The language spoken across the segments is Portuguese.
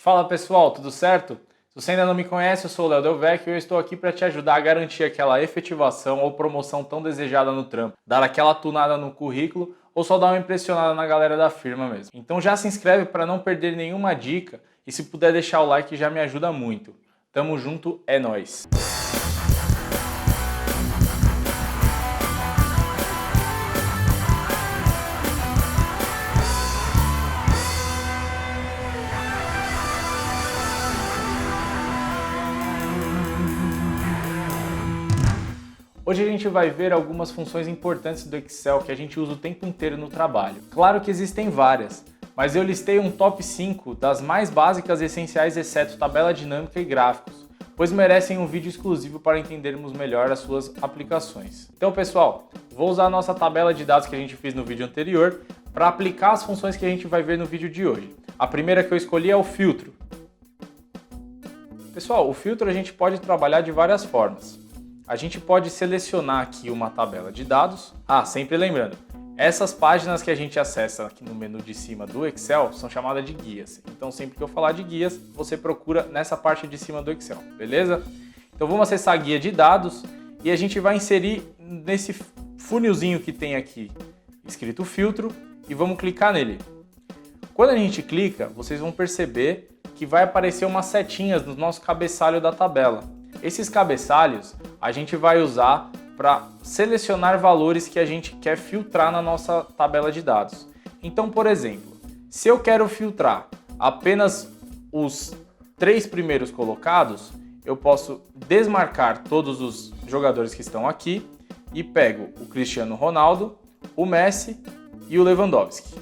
Fala pessoal, tudo certo? Se você ainda não me conhece, eu sou o Léo Del Vecchio e eu estou aqui para te ajudar a garantir aquela efetivação ou promoção tão desejada no trampo, dar aquela tunada no currículo ou só dar uma impressionada na galera da firma mesmo. Então já se inscreve para não perder nenhuma dica e se puder deixar o like já me ajuda muito. Tamo junto, é nóis! Hoje a gente vai ver algumas funções importantes do Excel que a gente usa o tempo inteiro no trabalho. Claro que existem várias, mas eu listei um top 5 das mais básicas e essenciais, exceto tabela dinâmica e gráficos, pois merecem um vídeo exclusivo para entendermos melhor as suas aplicações. Então pessoal, vou usar a nossa tabela de dados que a gente fez no vídeo anterior para aplicar as funções que a gente vai ver no vídeo de hoje. A primeira que eu escolhi é o filtro. Pessoal, o filtro a gente pode trabalhar de várias formas. A gente pode selecionar aqui uma tabela de dados. Sempre lembrando, essas páginas que a gente acessa aqui no menu de cima do Excel são chamadas de guias. Então sempre que eu falar de guias, você procura nessa parte de cima do Excel, beleza? Então vamos acessar a guia de dados e a gente vai inserir nesse funilzinho que tem aqui escrito filtro e vamos clicar nele. Quando a gente clica, vocês vão perceber que vai aparecer umas setinhas no nosso cabeçalho da tabela. Esses cabeçalhos a gente vai usar para selecionar valores que a gente quer filtrar na nossa tabela de dados. Então, por exemplo, se eu quero filtrar apenas os 3 primeiros colocados, eu posso desmarcar todos os jogadores que estão aqui e pego o Cristiano Ronaldo, o Messi e o Lewandowski.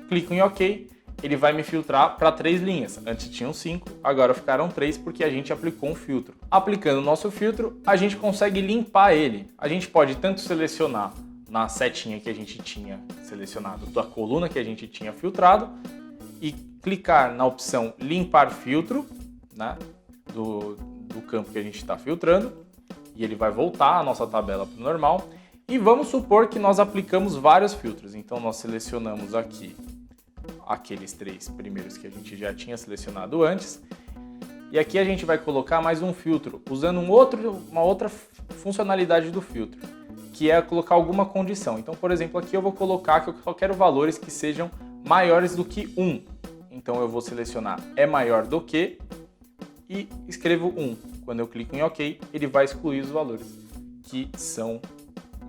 Clico em OK. Ele vai me filtrar para 3 linhas. Antes tinham 5, agora ficaram 3 porque a gente aplicou um filtro. Aplicando o nosso filtro, a gente consegue limpar ele. A gente pode tanto selecionar na setinha que a gente tinha selecionado, da coluna que a gente tinha filtrado, e clicar na opção limpar filtro, né, do campo que a gente está filtrando, e ele vai voltar a nossa tabela para o normal. E vamos supor que nós aplicamos vários filtros. Então nós selecionamos aqui aqueles 3 primeiros que a gente já tinha selecionado antes. E aqui a gente vai colocar mais um filtro, usando uma outra funcionalidade do filtro, que é colocar alguma condição. Então, por exemplo, aqui eu vou colocar que eu só quero valores que sejam maiores do que 1. Então eu vou selecionar é maior do que e escrevo 1. Quando eu clico em OK, ele vai excluir os valores que são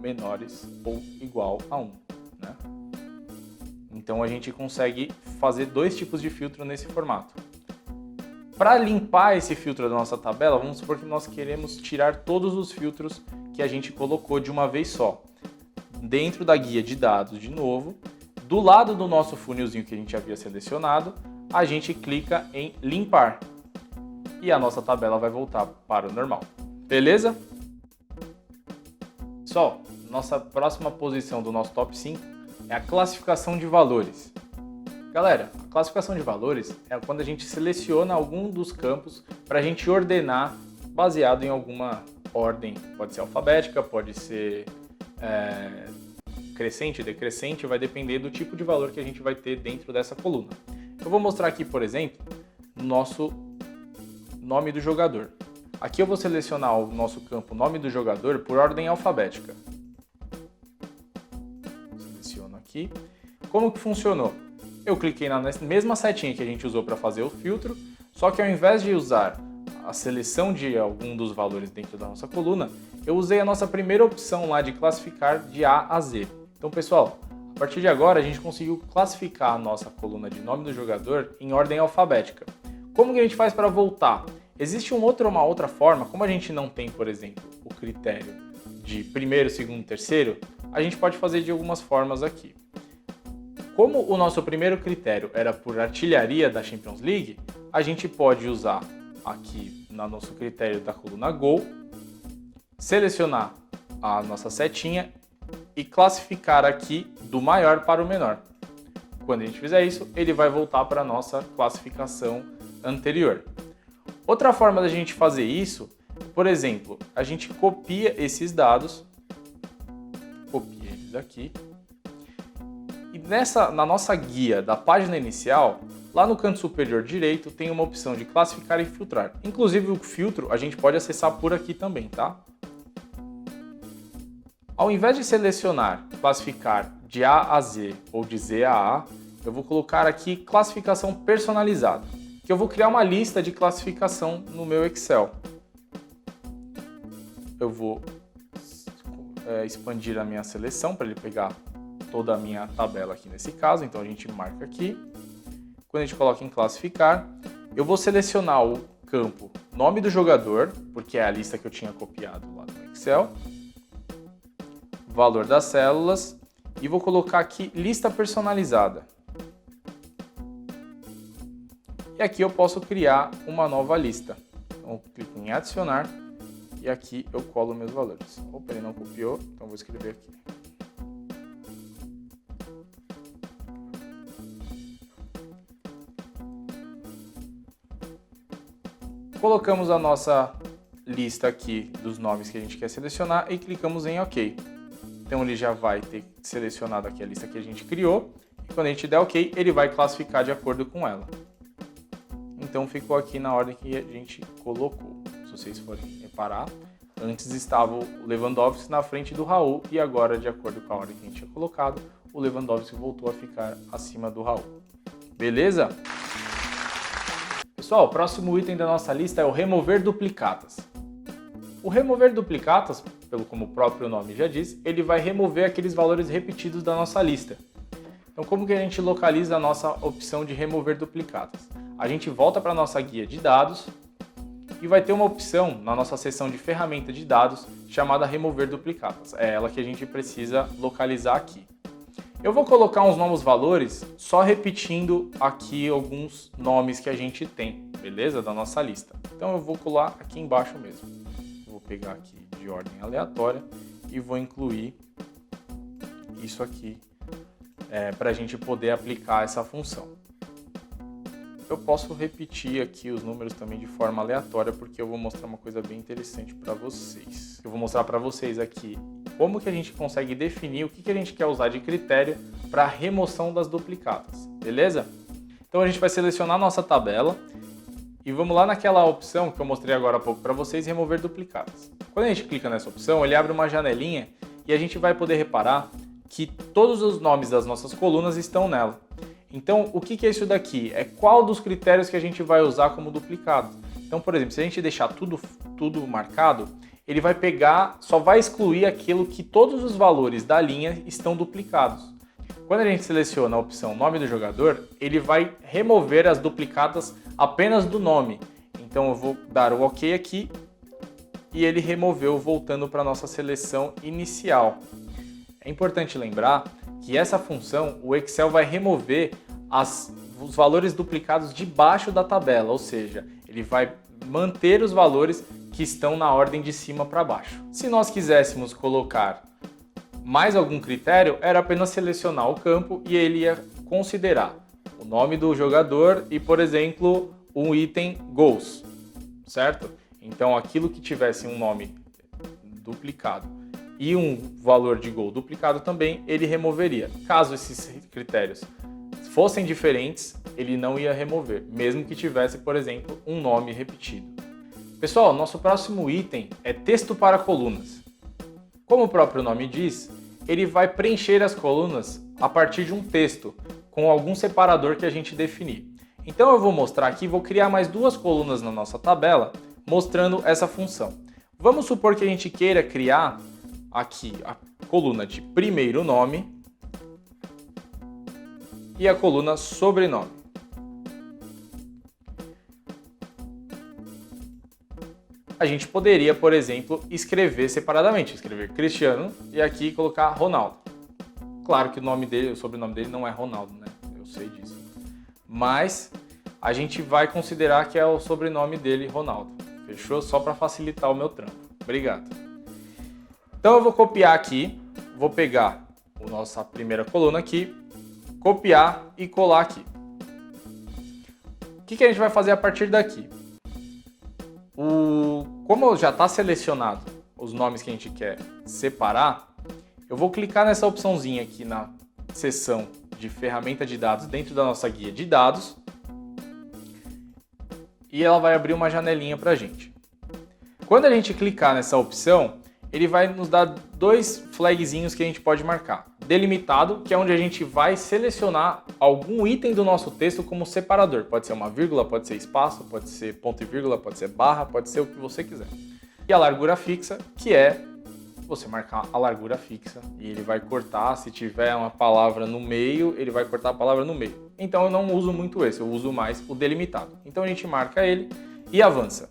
menores ou igual a 1, né? Então a gente consegue fazer 2 tipos de filtro nesse formato. Para limpar esse filtro da nossa tabela, vamos supor que nós queremos tirar todos os filtros que a gente colocou de uma vez só. Dentro da guia de dados, de novo, do lado do nosso funilzinho que a gente havia selecionado, a gente clica em limpar. E a nossa tabela vai voltar para o normal. Beleza? Pessoal, nossa próxima posição do nosso top 5 é a classificação de valores. Galera, a classificação de valores é quando a gente seleciona algum dos campos para a gente ordenar baseado em alguma ordem. Pode ser alfabética, pode ser crescente, decrescente, vai depender do tipo de valor que a gente vai ter dentro dessa coluna. Eu vou mostrar aqui, por exemplo, o nosso nome do jogador. Aqui eu vou selecionar o nosso campo nome do jogador por ordem alfabética. Aqui. Como que funcionou? Eu cliquei na mesma setinha que a gente usou para fazer o filtro, só que ao invés de usar a seleção de algum dos valores dentro da nossa coluna, eu usei a nossa primeira opção lá de classificar de A a Z. Então pessoal, a partir de agora a gente conseguiu classificar a nossa coluna de nome do jogador em ordem alfabética. Como que a gente faz para voltar? Existe uma outra forma, como a gente não tem, por exemplo, o critério de primeiro, segundo, terceiro, a gente pode fazer de algumas formas aqui. Como o nosso primeiro critério era por artilharia da Champions League, a gente pode usar aqui no nosso critério da coluna Gol, selecionar a nossa setinha e classificar aqui do maior para o menor. Quando a gente fizer isso, ele vai voltar para a nossa classificação anterior. Outra forma da gente fazer isso, por exemplo, a gente copia esses dados, copia eles aqui, e na nossa guia da página inicial, lá no canto superior direito tem uma opção de classificar e filtrar. Inclusive o filtro a gente pode acessar por aqui também, tá? Ao invés de selecionar classificar de A a Z ou de Z a A, eu vou colocar aqui classificação personalizada, que eu vou criar uma lista de classificação no meu Excel. Eu vou expandir a minha seleção para ele pegar toda a minha tabela aqui nesse caso, então a gente marca aqui. Quando a gente coloca em classificar, eu vou selecionar o campo nome do jogador, porque é a lista que eu tinha copiado lá no Excel, valor das células e vou colocar aqui lista personalizada. E aqui eu posso criar uma nova lista. Então eu clico em adicionar e aqui eu colo meus valores. Opa, ele não copiou, então vou escrever aqui. Colocamos a nossa lista aqui dos nomes que a gente quer selecionar e clicamos em OK. Então ele já vai ter selecionado aqui a lista que a gente criou e quando a gente der OK, ele vai classificar de acordo com ela. Então ficou aqui na ordem que a gente colocou. Se vocês forem reparar, antes estava o Lewandowski na frente do Raul e agora, de acordo com a ordem que a gente tinha colocado, o Lewandowski voltou a ficar acima do Raul. Beleza? Pessoal, o próximo item da nossa lista é o remover duplicatas. O remover duplicatas, como o próprio nome já diz, ele vai remover aqueles valores repetidos da nossa lista. Então, como que a gente localiza a nossa opção de remover duplicatas? A gente volta para a nossa guia de dados e vai ter uma opção na nossa seção de ferramenta de dados chamada remover duplicatas. É ela que a gente precisa localizar aqui. Eu vou colocar uns novos valores só repetindo aqui alguns nomes que a gente tem, beleza? Da nossa lista. Então eu vou colar aqui embaixo mesmo. Vou pegar aqui de ordem aleatória e vou incluir isso aqui para a gente poder aplicar essa função. Eu posso repetir aqui os números também de forma aleatória porque eu vou mostrar uma coisa bem interessante para vocês. Eu vou mostrar para vocês aqui como que a gente consegue definir o que a gente quer usar de critério para remoção das duplicatas, beleza? Então a gente vai selecionar a nossa tabela e vamos lá naquela opção que eu mostrei agora há pouco para vocês, remover duplicatas. Quando a gente clica nessa opção, ele abre uma janelinha e a gente vai poder reparar que todos os nomes das nossas colunas estão nela. Então, o que é isso daqui? É qual dos critérios que a gente vai usar como duplicado. Então, por exemplo, se a gente deixar tudo marcado, ele vai pegar, só vai excluir aquilo que todos os valores da linha estão duplicados. Quando a gente seleciona a opção nome do jogador, ele vai remover as duplicadas apenas do nome. Então eu vou dar o OK aqui e ele removeu, voltando para a nossa seleção inicial. É importante lembrar que essa função, o Excel vai remover os valores duplicados debaixo da tabela, ou seja, ele vai manter os valores que estão na ordem de cima para baixo. Se nós quiséssemos colocar mais algum critério, era apenas selecionar o campo e ele ia considerar o nome do jogador e, por exemplo, um item gols, certo? Então aquilo que tivesse um nome duplicado e um valor de gol duplicado também, ele removeria. Caso esses critérios fossem diferentes, ele não ia remover, mesmo que tivesse, por exemplo, um nome repetido. Pessoal, nosso próximo item é texto para colunas. Como o próprio nome diz, ele vai preencher as colunas a partir de um texto, com algum separador que a gente definir. Então eu vou mostrar aqui, vou criar mais duas colunas na nossa tabela, mostrando essa função. Vamos supor que a gente queira criar aqui a coluna de primeiro nome e a coluna sobrenome. A gente poderia, por exemplo, escrever separadamente, escrever Cristiano e aqui colocar Ronaldo. Claro que o sobrenome dele não é Ronaldo, né? Eu sei disso. Mas a gente vai considerar que é o sobrenome dele, Ronaldo. Fechou? Só para facilitar o meu trampo. Obrigado. Então eu vou copiar aqui, vou pegar a nossa primeira coluna aqui, copiar e colar aqui. O que a gente vai fazer a partir daqui? Como já está selecionado os nomes que a gente quer separar, eu vou clicar nessa opçãozinha aqui na seção de ferramenta de dados dentro da nossa guia de dados e ela vai abrir uma janelinha para a gente. Quando a gente clicar nessa opção, ele vai nos dar dois flagzinhos que a gente pode marcar. Delimitado, que é onde a gente vai selecionar algum item do nosso texto como separador. Pode ser uma vírgula, pode ser espaço, pode ser ponto e vírgula, pode ser barra, pode ser o que você quiser. E a largura fixa, que é você marcar a largura fixa e ele vai cortar. Se tiver uma palavra no meio, ele vai cortar a palavra no meio. Então eu não uso muito esse, eu uso mais o delimitado. Então a gente marca ele e avança.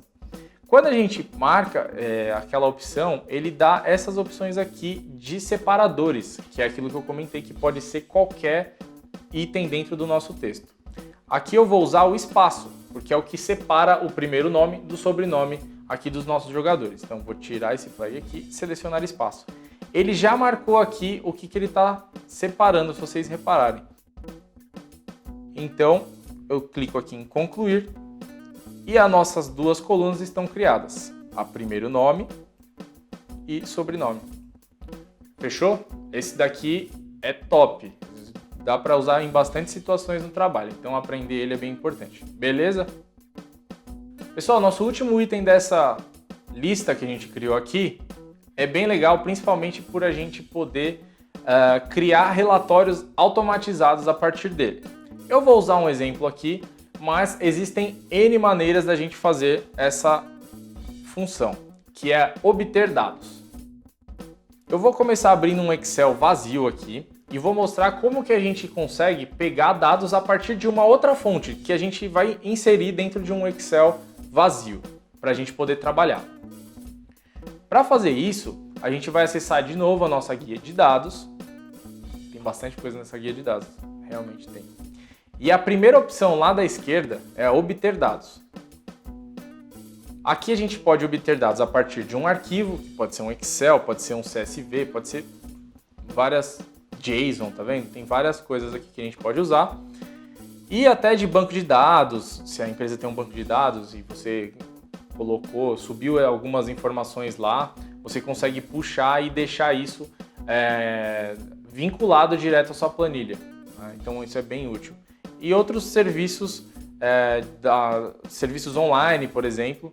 Quando a gente marca aquela opção, ele dá essas opções aqui de separadores, que é aquilo que eu comentei que pode ser qualquer item dentro do nosso texto. Aqui eu vou usar o espaço, porque é o que separa o primeiro nome do sobrenome aqui dos nossos jogadores. Então vou tirar esse flag aqui e selecionar espaço. Ele já marcou aqui o que ele está separando, se vocês repararem. Então eu clico aqui em concluir. E as nossas duas colunas estão criadas. A primeiro nome e sobrenome. Fechou? Esse daqui é top. Dá para usar em bastante situações no trabalho. Então aprender ele é bem importante. Beleza? Pessoal, nosso último item dessa lista que a gente criou aqui é bem legal, principalmente por a gente poder criar relatórios automatizados a partir dele. Eu vou usar um exemplo aqui, mas existem N maneiras da gente fazer essa função, que é obter dados. Eu vou começar abrindo um Excel vazio aqui e vou mostrar como que a gente consegue pegar dados a partir de uma outra fonte que a gente vai inserir dentro de um Excel vazio, para a gente poder trabalhar. Para fazer isso, a gente vai acessar de novo a nossa guia de dados. Tem bastante coisa nessa guia de dados, realmente tem. E a primeira opção lá da esquerda é obter dados. Aqui a gente pode obter dados a partir de um arquivo, que pode ser um Excel, pode ser um CSV, pode ser várias JSON, tá vendo? Tem várias coisas aqui que a gente pode usar. E até de banco de dados, se a empresa tem um banco de dados e você subiu algumas informações lá, você consegue puxar e deixar isso vinculado direto à sua planilha. Então isso é bem útil. E outros serviços, serviços online, por exemplo,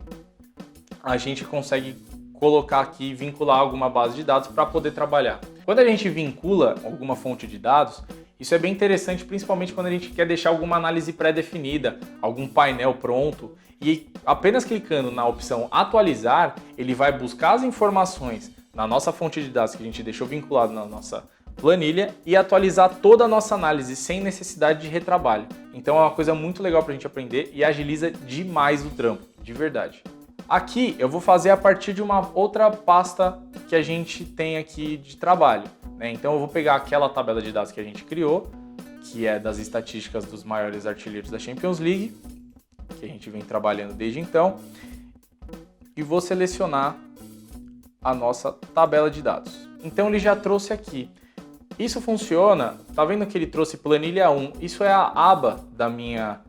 a gente consegue colocar aqui e vincular alguma base de dados para poder trabalhar. Quando a gente vincula alguma fonte de dados, isso é bem interessante, principalmente quando a gente quer deixar alguma análise pré-definida, algum painel pronto, e apenas clicando na opção atualizar, ele vai buscar as informações na nossa fonte de dados que a gente deixou vinculado na nossa planilha e atualizar toda a nossa análise sem necessidade de retrabalho. Então é uma coisa muito legal para a gente aprender e agiliza demais o trampo, de verdade. Aqui eu vou fazer a partir de uma outra pasta que a gente tem aqui de trabalho, né? Então eu vou pegar aquela tabela de dados que a gente criou, que é das estatísticas dos maiores artilheiros da Champions League, que a gente vem trabalhando desde então, e vou selecionar a nossa tabela de dados. Então ele já trouxe aqui. Isso funciona, tá vendo que ele trouxe planilha 1? Isso é a aba da minha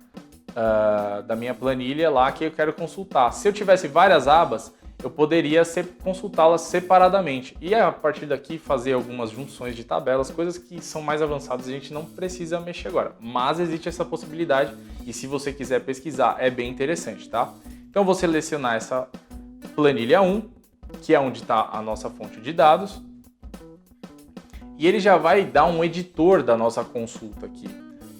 planilha lá que eu quero consultar. Se eu tivesse várias abas, eu poderia consultá-las separadamente. E a partir daqui fazer algumas junções de tabelas, coisas que são mais avançadas e a gente não precisa mexer agora. Mas existe essa possibilidade e se você quiser pesquisar é bem interessante, tá? Então eu vou selecionar essa planilha 1, que é onde está a nossa fonte de dados. E ele já vai dar um editor da nossa consulta aqui,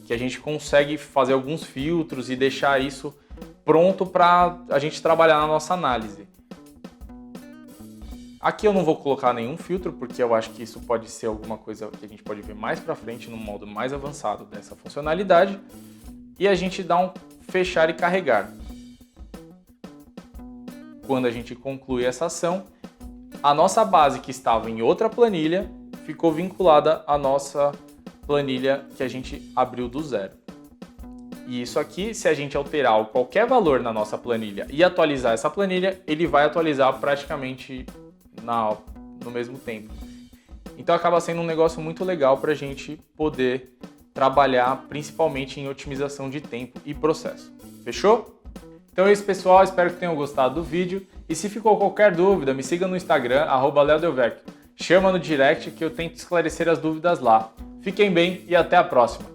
que a gente consegue fazer alguns filtros e deixar isso pronto para a gente trabalhar na nossa análise. Aqui eu não vou colocar nenhum filtro, porque eu acho que isso pode ser alguma coisa que a gente pode ver mais para frente no modo mais avançado dessa funcionalidade. E a gente dá um fechar e carregar. Quando a gente conclui essa ação, a nossa base que estava em outra planilha ficou vinculada à nossa planilha que a gente abriu do zero. E isso aqui, se a gente alterar qualquer valor na nossa planilha e atualizar essa planilha, ele vai atualizar praticamente no mesmo tempo. Então acaba sendo um negócio muito legal para a gente poder trabalhar principalmente em otimização de tempo e processo. Fechou? Então é isso, pessoal. Espero que tenham gostado do vídeo. E se ficou qualquer dúvida, me siga no Instagram, @leodelvecchio. Chama no direct que eu tento esclarecer as dúvidas lá. Fiquem bem e até a próxima!